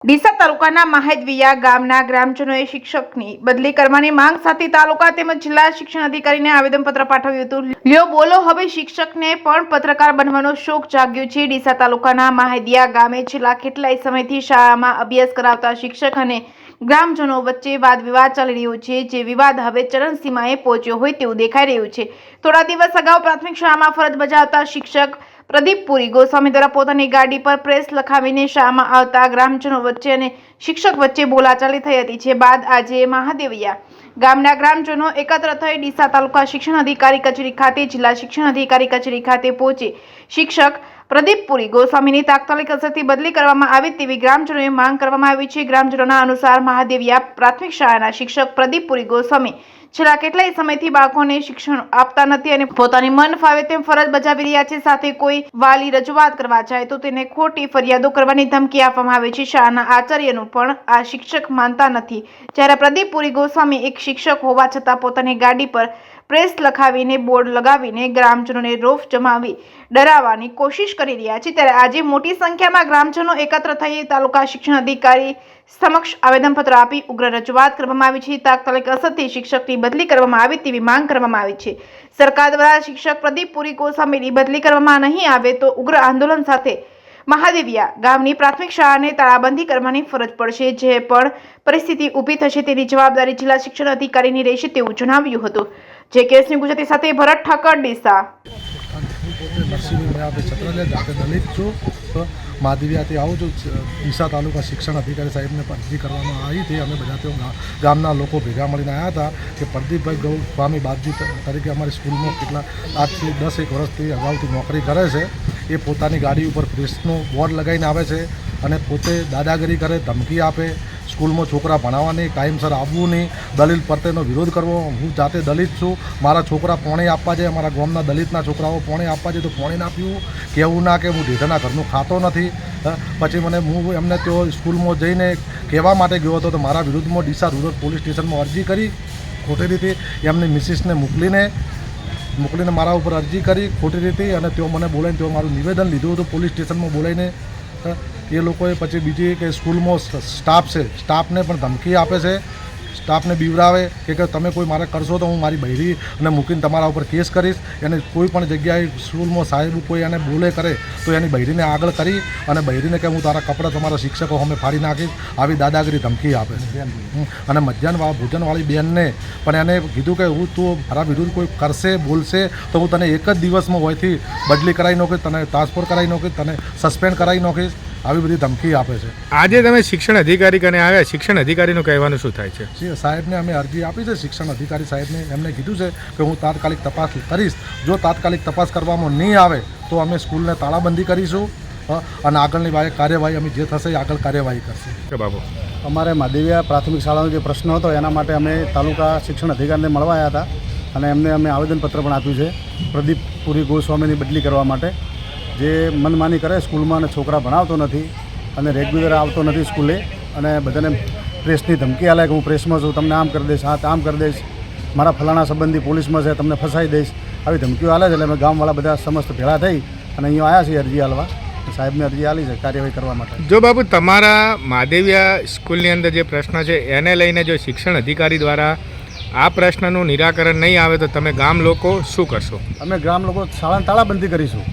ડીસા તાલુકાના માહેદવિયા ગામના ગ્રામજનોએ શિક્ષકની બદલી કરવાની માંગ સાથે તાલુકા તેમજ જિલ્લા શિક્ષણ અધિકારીને આવેદનપત્ર પાઠવ્યું હતું. લ્યો બોલો હવે શિક્ષકને પણ પત્રકાર બનવાનો શોખ જાગ્યો છે. ડીસા તાલુકાના માહેદિયા ગામે છેલ્લા કેટલાય સમયથી શાળામાં અભ્યાસ કરાવતા શિક્ષક અને ગ્રામજનો વચ્ચે વાદ વિવાદ ચાલી રહ્યો છે, જે વિવાદ હવે ચરમસીમાએ પહોંચ્યો હોય તેવું દેખાઈ રહ્યું છે. થોડા દિવસ અગાઉ પ્રાથમિક શાળામાં ફરજ બજાવતા શિક્ષક પ્રદીપ પુરી ગોસ્વામી દ્વારા પોતાની ગાડી પર પ્રેસ લખાવીને શાળામાં આવતા ગ્રામજનો વચ્ચે અને શિક્ષક વચ્ચે બોલાચાલી થઈ હતી. જે બાદ આજે મહાદેવિયા ગામના ગ્રામજનો એકત્ર થઈ ડીસા તાલુકા શિક્ષણ અધિકારી કચેરી ખાતે જિલ્લા શિક્ષણ અધિકારી કચેરી ખાતે પહોંચી શિક્ષક પ્રદીપ પુરી ગોસ્વામીની તાત્કાલિક અસરથી બદલી કરવામાં આવે તેવી ગ્રામજનોએ માંગ કરવામાં આવી છે. ગ્રામજનોના અનુસાર મહાદેવિયા પ્રાથમિક શાળાના શિક્ષક પ્રદીપ પુરી ગોસ્વામી છેલ્લા કેટલાય સમયથી બાળકોને શિક્ષણ આપતા નથી અને પોતાની મન ફાવે તેમ ફરજ બજાવી રહ્યા છે. સાથે કોઈ વાલી રજૂઆત કરવા જાય તો તેને ખોટી ફરિયાદો કરવાની ધમકી આપવામાં આવે છે. શાળાના આચાર્યનું પણ આ શિક્ષક માનતા નથી. જ્યારે પ્રદીપ પુરી ગોસ્વામી એક શિક્ષક હોવા છતાં પોતાની ગાડી પર પ્રેસ લખાવીને બોર્ડ લગાવીને ગ્રામજનોને રોફ જમાવી ડરાવવાની કોશિશ કરી રહ્યા છે. ત્યારે આજે મોટી સંખ્યામાં ગ્રામજનો એકત્ર થઈ તાલુકા શિક્ષણ અધિકારી સમક્ષ આવેદનપત્ર આપી ઉગ્ર રજૂઆત કરવામાં આવી છે. તાત્કાલિક અસરથી શિક્ષકની બદલી કરવામાં આવે તેવી માંગ કરવામાં આવી છે. સરકાર દ્વારા શિક્ષક પ્રદીપ પુરી ગોસ્વામીની બદલી કરવામાં નહીં આવે તો ઉગ્ર આંદોલન સાથે મહાદેવિયા ગામની પ્રાથમિક શાળાને તાળાબંધી કરવાની ફરજ પડશે. જે પણ પરિસ્થિતિ ઊભી થશે તેની જવાબદારી જિલ્લા શિક્ષણ અધિકારીની રહેશે તેવું જણાવ્યું હતું. જે કેસની ગુજરાતી સાથે ભરત ઠાકર ડીસા. મહાદેવિયાથી આવું છું. ડીસા તાલુકા શિક્ષણ અધિકારી સાહેબને અરજી કરવામાં આવી હતી. અમે બધા તેઓ ગામના લોકો ભેગા મળીને આવ્યા હતા કે પ્રદીપભાઈ ગૌસ્વામી બાપજી તરીકે અમારી સ્કૂલમાં કેટલા 8 થી 10 વર્ષથી અગાઉથી નોકરી કરે છે. એ પોતાની ગાડી ઉપર પ્રેસનું બોર્ડ લગાવીને આવે છે અને પોતે દાદાગીરી કરે, ધમકી આપે, સ્કૂલમાં છોકરા ભણાવવા નહીં, ટાઈમસર આવવું નહીં, દલિત પ્રત્યેનો વિરોધ કરવો. હું જાતે દલિત છું, મારા છોકરા પોણે આપવા છે, અમારા ગામના દલિતના છોકરાઓ પોણે આપવા છે તો પોણે ના પીવું, કહેવું ના કે હું ઢેઢાના ઘરનું ખાતો નથી. પછી હું એમને તેઓ સ્કૂલમાં જઈને કહેવા માટે ગયો હતો તો મારા વિરુદ્ધમાં ડીસા રૂરલ પોલીસ સ્ટેશનમાં અરજી કરી, ખોટી રીતે એમની મિસિસને મોકલીને મારા ઉપર અરજી કરી ખોટી રીતે, અને તેઓ મને બોલાવીને તેઓ મારું નિવેદન લીધું હતું પોલીસ સ્ટેશનમાં બોલાવીને. એ લોકોએ પછી બીજી કે સ્કૂલમાં સ્ટાફ છે, સ્ટાફને પણ ધમકી આપે છે, સ્ટાફને બીવડાવે કે તમે કોઈ મારે કરશો તો હું મારી બૈરી અને મૂકીને તમારા ઉપર કેસ કરીશ. એને કોઈ પણ જગ્યાએ સ્કૂલમાં સાહેબ કોઈ એને બોલે કરે તો એની બૈરીને આગળ કરી અને બૈરીને કે હું તારા કપડાં તમારા શિક્ષકો અમે ફાડી નાખીશ, આવી દાદાગીરી ધમકી આપે છે. અને મધ્યાહન ભોજનવાળી બેનને પણ એને કીધું કે તું મારા વિરુદ્ધ કોઈ કરશે બોલશે તો હું તને એક જ દિવસમાં હોયથી બદલી કરાવી નાખીશ, તને ટ્રાન્સફર કરાવી નાખીશ, તને સસ્પેન્ડ કરાવી નાખીશ, આવી બધી ધમકી આપે છે. આજે તમે શિક્ષણ અધિકારી કને આવ્યા, શિક્ષણ અધિકારીનું કહેવાનું શું થાય છે? સાહેબને અમે અરજી આપી છે શિક્ષણ અધિકારી સાહેબને. એમને કીધું છે કે હું તાત્કાલિક તપાસ કરીશ. જો તાત્કાલિક તપાસ કરવામાં નહીં આવે તો અમે સ્કૂલને તાળાબંધી કરીશું અને આગળની કાર્યવાહી અમે જે થશે એ આગળ કાર્યવાહી કરશું. બાબુ, અમારે મહાદેવિયા પ્રાથમિક શાળાનો જે પ્રશ્ન હતો એના માટે અમે તાલુકા શિક્ષણ અધિકારીને મળવા આવ્યા હતા અને એમને અમે આવેદનપત્ર પણ આપ્યું છે પ્રદીપ પુરી ગોસ્વામીની બદલી કરવા માટે. જે મનમાની કરે સ્કૂલમાં અને છોકરા ભણાવતો નથી અને રેગ્યુલર આવતો નથી સ્કૂલે અને બધાને પ્રેસની ધમકી આલે કે હું પ્રેસમાં છું, તમને આમ કરી દઈશ, હા આમ કરી દઈશ, મારા ફલાણા સંબંધી પોલીસમાં છે, તમને ફસાઈ દઈશ, આવી ધમકીઓ આલે છે. એટલે અમે ગામવાળા બધા સમસ્ત ભેળા થઈ અને અહીંયા આવ્યા છીએ અરજી આલવા. સાહેબને અરજી આલી છે કાર્યવાહી કરવા માટે. જો બાબુ, તમારા મહાદેવિયા સ્કૂલની અંદર જે પ્રશ્ન છે એને લઈને જો શિક્ષણ અધિકારી દ્વારા આ પ્રશ્નનું નિરાકરણ નહીં આવે તો તમે ગામ લોકો શું કરશો? અમે ગામ લોકો શાળાની તાળાબંધી કરીશું.